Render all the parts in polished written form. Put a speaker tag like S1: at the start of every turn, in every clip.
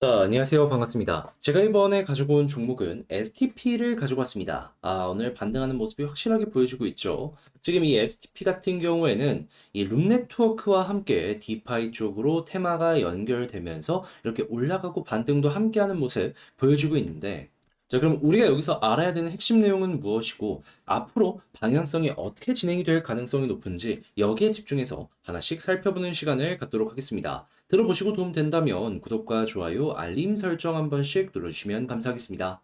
S1: 안녕하세요. 반갑습니다. 제가 이번에 가지고 온 종목은 STP를 가지고 왔습니다. 오늘 반등하는 모습이 확실하게 보여주고 있죠. 지금 이 STP 같은 경우에는 이 룸 네트워크와 함께 디파이 쪽으로 테마가 연결되면서 이렇게 올라가고 반등도 함께하는 모습 보여주고 있는데, 자, 그럼 우리가 여기서 알아야 되는 핵심 내용은 무엇이고, 앞으로 방향성이 어떻게 진행이 될 가능성이 높은지 여기에 집중해서 하나씩 살펴보는 시간을 갖도록 하겠습니다. 들어보시고 도움 된다면 구독과 좋아요, 알림 설정 한 번씩 눌러주시면 감사하겠습니다.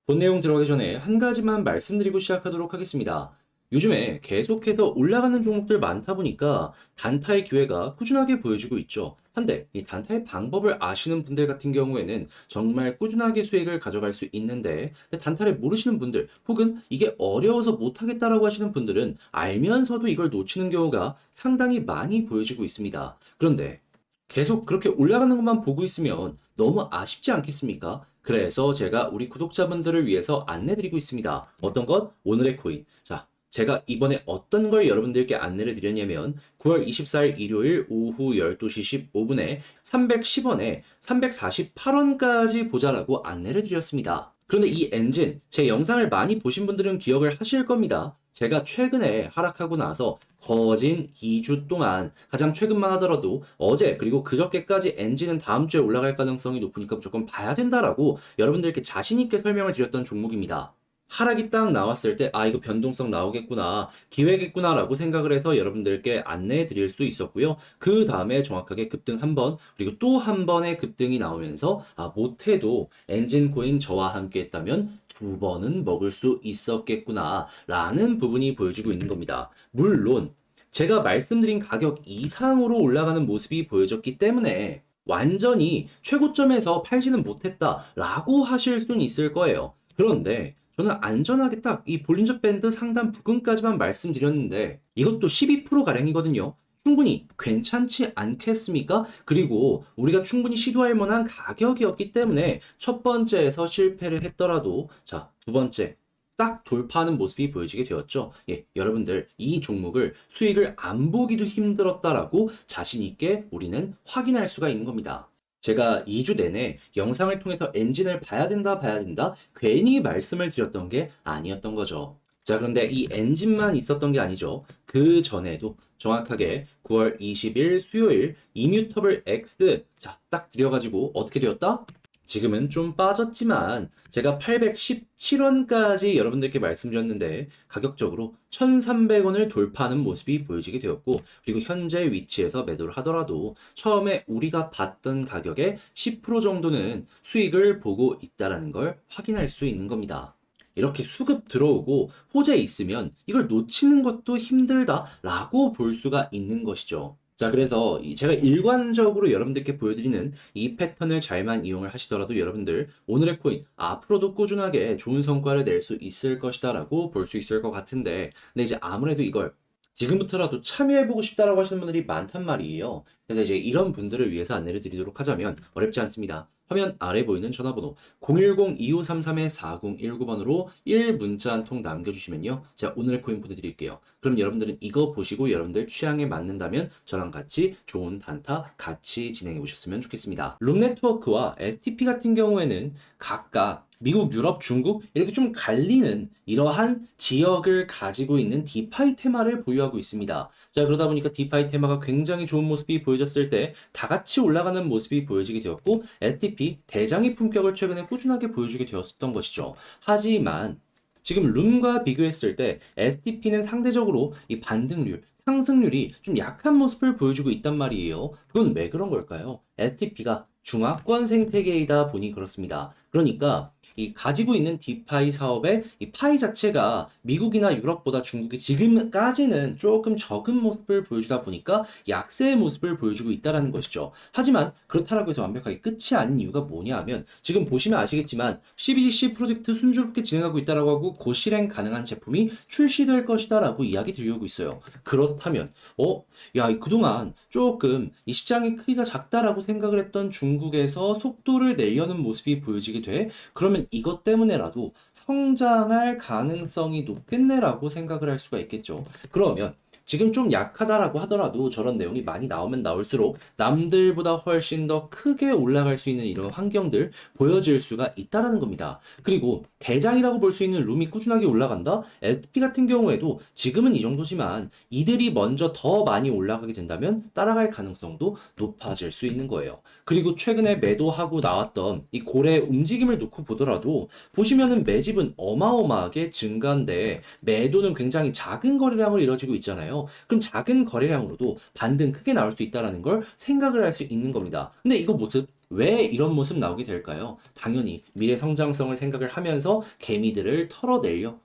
S1: 본 내용 들어가기 전에 한 가지만 말씀드리고 시작하도록 하겠습니다. 요즘에 계속해서 올라가는 종목들 많다 보니까 단타의 기회가 꾸준하게 보여지고 있죠. 한데 이 단타의 방법을 아시는 분들 같은 경우에는 정말 꾸준하게 수익을 가져갈 수 있는데, 근데 단타를 모르시는 분들 혹은 이게 어려워서 못하겠다라고 하시는 분들은 알면서도 이걸 놓치는 경우가 상당히 많이 보여지고 있습니다. 그런데 계속 그렇게 올라가는 것만 보고 있으면 너무 아쉽지 않겠습니까? 그래서 제가 우리 구독자분들을 위해서 안내드리고 있습니다. 어떤 것? 오늘의 코인. 자, 제가 이번에 어떤 걸 여러분들께 안내를 드렸냐면 9월 24일 일요일 오후 12시 15분에 310원에 348원까지 보자라고 안내를 드렸습니다. 그런데 이 엔진, 제 영상을 많이 보신 분들은 기억을 하실 겁니다. 제가 최근에 하락하고 나서 거진 2주 동안, 가장 최근만 하더라도 어제 그리고 그저께까지 엔진은 다음 주에 올라갈 가능성이 높으니까 무조건 봐야 된다라고 여러분들께 자신 있게 설명을 드렸던 종목입니다. 하락이 딱 나왔을 때 이거 변동성 나오겠구나, 기회겠구나라고 생각을 해서 여러분들께 안내해 드릴 수 있었고요. 그 다음에 정확하게 급등 한 번, 그리고 또 한 번의 급등이 나오면서 못해도 엔진 코인 저와 함께 했다면 두 번은 먹을 수 있었겠구나 라는 부분이 보여지고 있는 겁니다. 물론 제가 말씀드린 가격 이상으로 올라가는 모습이 보여졌기 때문에 완전히 최고점에서 팔지는 못했다라고 하실 수는 있을 거예요. 그런데 저는 안전하게 딱 이 볼린저 밴드 상단 부근까지만 말씀드렸는데 이것도 12%가량이거든요. 충분히 괜찮지 않겠습니까? 그리고 우리가 충분히 시도할 만한 가격이었기 때문에 첫 번째에서 실패를 했더라도, 자, 두 번째 딱 돌파하는 모습이 보여지게 되었죠. 예, 여러분들 이 종목을 수익을 안 보기도 힘들었다라고 자신 있게 우리는 확인할 수가 있는 겁니다. 제가 2주 내내 영상을 통해서 엔진을 봐야 된다, 봐야 된다, 괜히 말씀을 드렸던 게 아니었던 거죠. 자, 그런데 이 엔진만 있었던 게 아니죠. 그 전에도 정확하게 9월 20일 수요일 이뮤터블 X, 자, 딱 들여가지고 어떻게 되었다? 지금은 좀 빠졌지만 제가 817원까지 여러분들께 말씀드렸는데 가격적으로 1,300원을 돌파하는 모습이 보여지게 되었고, 그리고 현재 위치에서 매도를 하더라도 처음에 우리가 봤던 가격의 10% 정도는 수익을 보고 있다라는 걸 확인할 수 있는 겁니다. 이렇게 수급 들어오고 호재 있으면 이걸 놓치는 것도 힘들다라고 볼 수가 있는 것이죠. 자, 그래서 제가 일관적으로 여러분들께 보여드리는 이 패턴을 잘만 이용을 하시더라도 여러분들 오늘의 코인 앞으로도 꾸준하게 좋은 성과를 낼 수 있을 것이다라고 볼 수 있을 것 같은데, 근데 이제 아무래도 이걸 지금부터라도 참여해보고 싶다라고 하시는 분들이 많단 말이에요. 그래서 이제 이런 분들을 위해서 안내를 드리도록 하자면 어렵지 않습니다. 화면 아래 보이는 전화번호 010-2533-4019번으로 1문자 한 통 남겨주시면요, 제가 오늘의 코인 보내드릴게요. 그럼 여러분들은 이거 보시고 여러분들 취향에 맞는다면 저랑 같이 좋은 단타 같이 진행해 보셨으면 좋겠습니다. 룸네트워크와 STP 같은 경우에는 각각 미국, 유럽, 중국 이렇게 좀 갈리는 이러한 지역을 가지고 있는 디파이 테마를 보유하고 있습니다. 자, 그러다 보니까 디파이 테마가 굉장히 좋은 모습이 보여졌을 때 다 같이 올라가는 모습이 보여지게 되었고, STP 대장의 품격을 최근에 꾸준하게 보여주게 되었던 것이죠. 하지만 지금 룸과 비교했을 때 STP는 상대적으로 이 반등률, 상승률이 좀 약한 모습을 보여주고 있단 말이에요. 그건 왜 그런 걸까요? STP가 중화권 생태계이다 보니 그렇습니다. 그러니까 이 가지고 있는 디파이 사업의 이 파이 자체가 미국이나 유럽보다 중국이 지금까지는 조금 적은 모습을 보여주다 보니까 약세의 모습을 보여주고 있다는 것이죠. 하지만 그렇다라고 해서 완벽하게 끝이 아닌 이유가 뭐냐 하면, 지금 보시면 아시겠지만 CBDC 프로젝트 순조롭게 진행하고 있다라고 하고 곧 실행 가능한 제품이 출시될 것이다라고 이야기 들려오고 있어요. 그렇다면 그동안 조금 이 시장의 크기가 작다라고 생각을 했던 중국에서 속도를 내려는 모습이 보여지게 돼. 그러면 이것 때문에라도 성장할 가능성이 높겠네라고 생각을 할 수가 있겠죠. 그러면 지금 좀 약하다라고 하더라도 저런 내용이 많이 나오면 나올수록 남들보다 훨씬 더 크게 올라갈 수 있는 이런 환경들 보여질 수가 있다라는 겁니다. 그리고 대장이라고 볼 수 있는 룸이 꾸준하게 올라간다? SP 같은 경우에도 지금은 이 정도지만 이들이 먼저 더 많이 올라가게 된다면 따라갈 가능성도 높아질 수 있는 거예요. 그리고 최근에 매도하고 나왔던 이 고래 움직임을 놓고 보더라도 보시면은 매집은 어마어마하게 증가인데 매도는 굉장히 작은 거래량을 이뤄지고 있잖아요. 그럼 작은 거래량으로도 반등 크게 나올 수 있다는 걸 생각을 할 수 있는 겁니다. 근데 이거 모습 왜 이런 모습 나오게 될까요? 당연히 미래 성장성을 생각을 하면서 개미들을 털어내려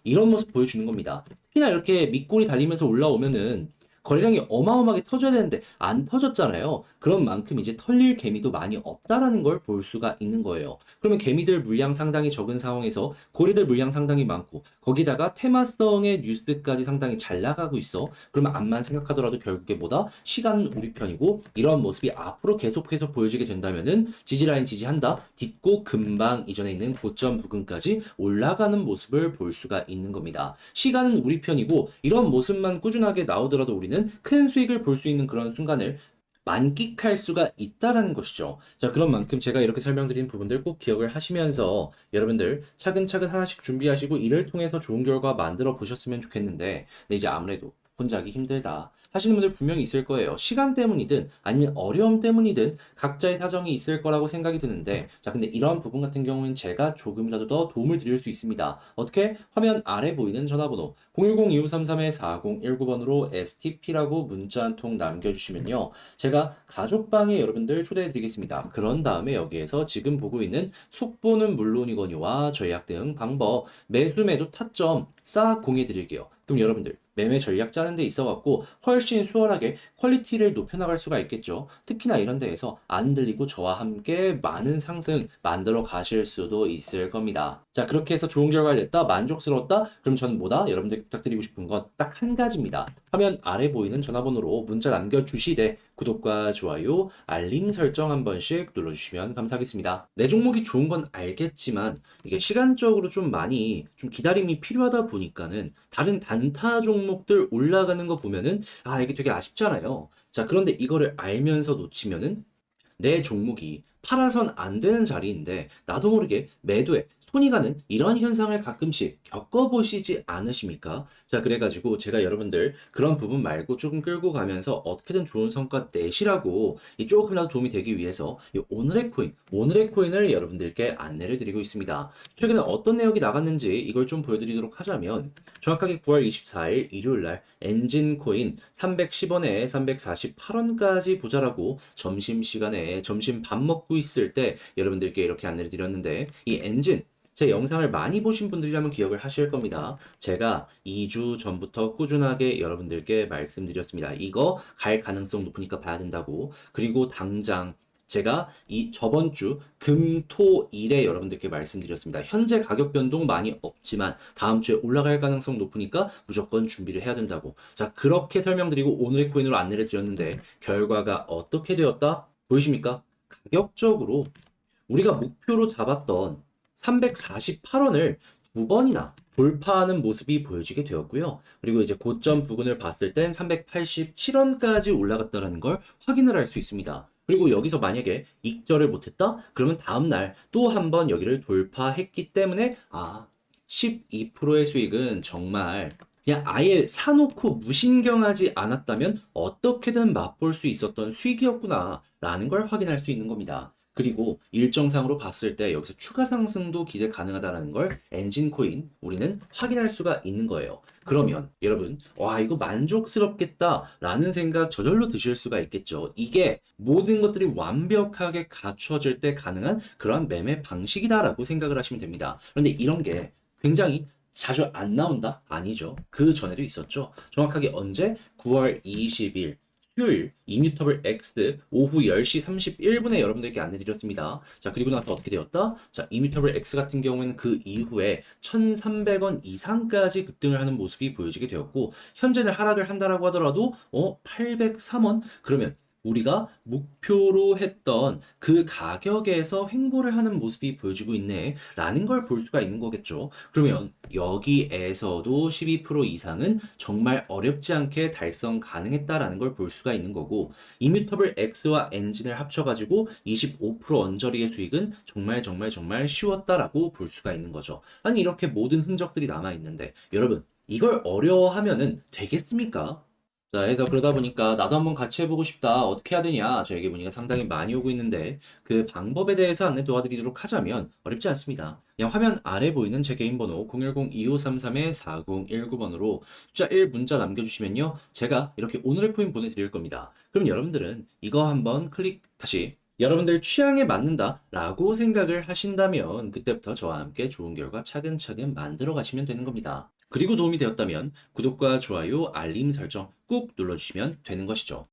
S1: 이런 모습 보여주는 겁니다. 특히나 이렇게 밑골이 달리면서 올라오면은 거래량이 어마어마하게 터져야 되는데 안 터졌잖아요. 그런 만큼 이제 털릴 개미도 많이 없다라는 걸 볼 수가 있는 거예요. 그러면 개미들 물량 상당히 적은 상황에서 고래들 물량 상당히 많고 거기다가 테마성의 뉴스까지 상당히 잘 나가고 있어. 그러면 암만 생각하더라도 결국에 뭐다? 시간은 우리 편이고 이런 모습이 앞으로 계속해서 보여지게 된다면은 지지라인 지지한다. 딛고 금방 이전에 있는 고점 부근까지 올라가는 모습을 볼 수가 있는 겁니다. 시간은 우리 편이고 이런 모습만 꾸준하게 나오더라도 우리는 큰 수익을 볼 수 있는 그런 순간을 만끽할 수가 있다라는 것이죠. 자, 그런 만큼 제가 이렇게 설명드린 부분들 꼭 기억을 하시면서 여러분들 차근차근 하나씩 준비하시고 이를 통해서 좋은 결과 만들어 보셨으면 좋겠는데, 근데 이제 아무래도 혼자 하기 힘들다 하시는 분들 분명히 있을 거예요. 시간 때문이든 아니면 어려움 때문이든 각자의 사정이 있을 거라고 생각이 드는데, 자, 근데 이런 부분 같은 경우는 제가 조금이라도 더 도움을 드릴 수 있습니다. 어떻게? 화면 아래 보이는 전화번호 010-2533-4019번으로 STP라고 문자 한 통 남겨주시면요. 제가 가족방에 여러분들 초대해 드리겠습니다. 그런 다음에 여기에서 지금 보고 있는 속보는 물론이거니와 전략 등 방법, 매수 매도 타점 싹 공유해 드릴게요. 그럼 여러분들 매매 전략 짜는 데 있어갖고 훨씬 수월하게 퀄리티를 높여나갈 수가 있겠죠. 특히나 이런 데에서 안 들리고 저와 함께 많은 상승 만들어 가실 수도 있을 겁니다. 자, 그렇게 해서 좋은 결과가 됐다, 만족스러웠다, 그럼 저는 뭐다? 여러분들 부탁드리고 싶은 건 딱 한 가지입니다. 화면 아래 보이는 전화번호로 문자 남겨주시되 구독과 좋아요, 알림 설정 한 번씩 눌러주시면 감사하겠습니다. 내 종목이 좋은 건 알겠지만 이게 시간적으로 좀 많이 좀 기다림이 필요하다 보니까는 다른 단타 종목들 올라가는 거 보면은 아, 이게 되게 아쉽잖아요. 자, 그런데 이거를 알면서 놓치면은 내 종목이 팔아선 안 되는 자리인데 나도 모르게 매도에 손이 가는 이런 현상을 가끔씩 겪어보시지 않으십니까? 자, 그래가지고 제가 여러분들 그런 부분 말고 조금 끌고 가면서 어떻게든 좋은 성과 내시라고 이 조금이라도 도움이 되기 위해서 이 오늘의 코인을 여러분들께 안내를 드리고 있습니다. 최근에 어떤 내역이 나갔는지 이걸 좀 보여드리도록 하자면 정확하게 9월 24일 일요일날 엔진코인 310원에 348원까지 보자라고 점심시간에 점심 밥 먹고 있을 때 여러분들께 이렇게 안내를 드렸는데 이 엔진 제 영상을 많이 보신 분들이라면 기억을 하실 겁니다. 제가 2주 전부터 꾸준하게 여러분들께 말씀드렸습니다. 이거 갈 가능성 높으니까 봐야 된다고. 그리고 당장 제가 이 저번 주 금, 토, 일에 여러분들께 말씀드렸습니다. 현재 가격 변동 많이 없지만 다음 주에 올라갈 가능성 높으니까 무조건 준비를 해야 된다고. 자, 그렇게 설명드리고 오늘의 코인으로 안내를 드렸는데 결과가 어떻게 되었다? 보이십니까? 가격적으로 우리가 목표로 잡았던 348원을 두 번이나 돌파하는 모습이 보여지게 되었고요. 그리고 이제 고점 부근을 봤을 땐 387원까지 올라갔다는 걸 확인을 할 수 있습니다. 그리고 여기서 만약에 익절을 못했다? 그러면 다음날 또 한 번 여기를 돌파했기 때문에 12%의 수익은 정말 그냥 아예 사놓고 무신경하지 않았다면 어떻게든 맛볼 수 있었던 수익이었구나 라는 걸 확인할 수 있는 겁니다. 그리고 일정상으로 봤을 때 여기서 추가 상승도 기대 가능하다는 걸 엔진코인 우리는 확인할 수가 있는 거예요. 그러면 여러분, 와, 이거 만족스럽겠다라는 생각 저절로 드실 수가 있겠죠. 이게 모든 것들이 완벽하게 갖춰질 때 가능한 그러한 매매 방식이다라고 생각을 하시면 됩니다. 그런데 이런 게 굉장히 자주 안 나온다? 아니죠. 그 전에도 있었죠. 정확하게 언제? 9월 20일 수요일 이뮤터블 X 오후 10시 31분에 여러분들께 안내드렸습니다. 자, 그리고 나서 어떻게 되었다? 자, 이뮤터블 X 같은 경우에는 그 이후에 1,300원 이상까지 급등을 하는 모습이 보여지게 되었고 현재는 하락을 한다라고 하더라도 803원? 그러면 우리가 목표로 했던 그 가격에서 횡보를 하는 모습이 보여지고 있네 라는 걸 볼 수가 있는 거겠죠. 그러면 여기에서도 12% 이상은 정말 어렵지 않게 달성 가능했다라는 걸 볼 수가 있는 거고, 이뮤터블 X와 엔진을 합쳐가지고 25% 언저리의 수익은 정말 정말 정말 쉬웠다라고 볼 수가 있는 거죠. 아니 이렇게 모든 흔적들이 남아 있는데 여러분, 이걸 어려워하면은 되겠습니까? 자, 해서 그러다 보니까 나도 한번 같이 해보고 싶다. 어떻게 해야 되냐? 저에게 문의가 상당히 많이 오고 있는데 그 방법에 대해서 안내 도와드리도록 하자면 어렵지 않습니다. 그냥 화면 아래 보이는 제 개인 번호 010-2533-4019번으로 숫자 1 문자 남겨주시면요. 제가 이렇게 오늘의 포인 보내드릴 겁니다. 그럼 여러분들은 이거 한번 다시 여러분들 취향에 맞는다라고 생각을 하신다면 그때부터 저와 함께 좋은 결과 차근차근 만들어 가시면 되는 겁니다. 그리고 도움이 되었다면 구독과 좋아요, 알림 설정 꾹 눌러주시면 되는 것이죠.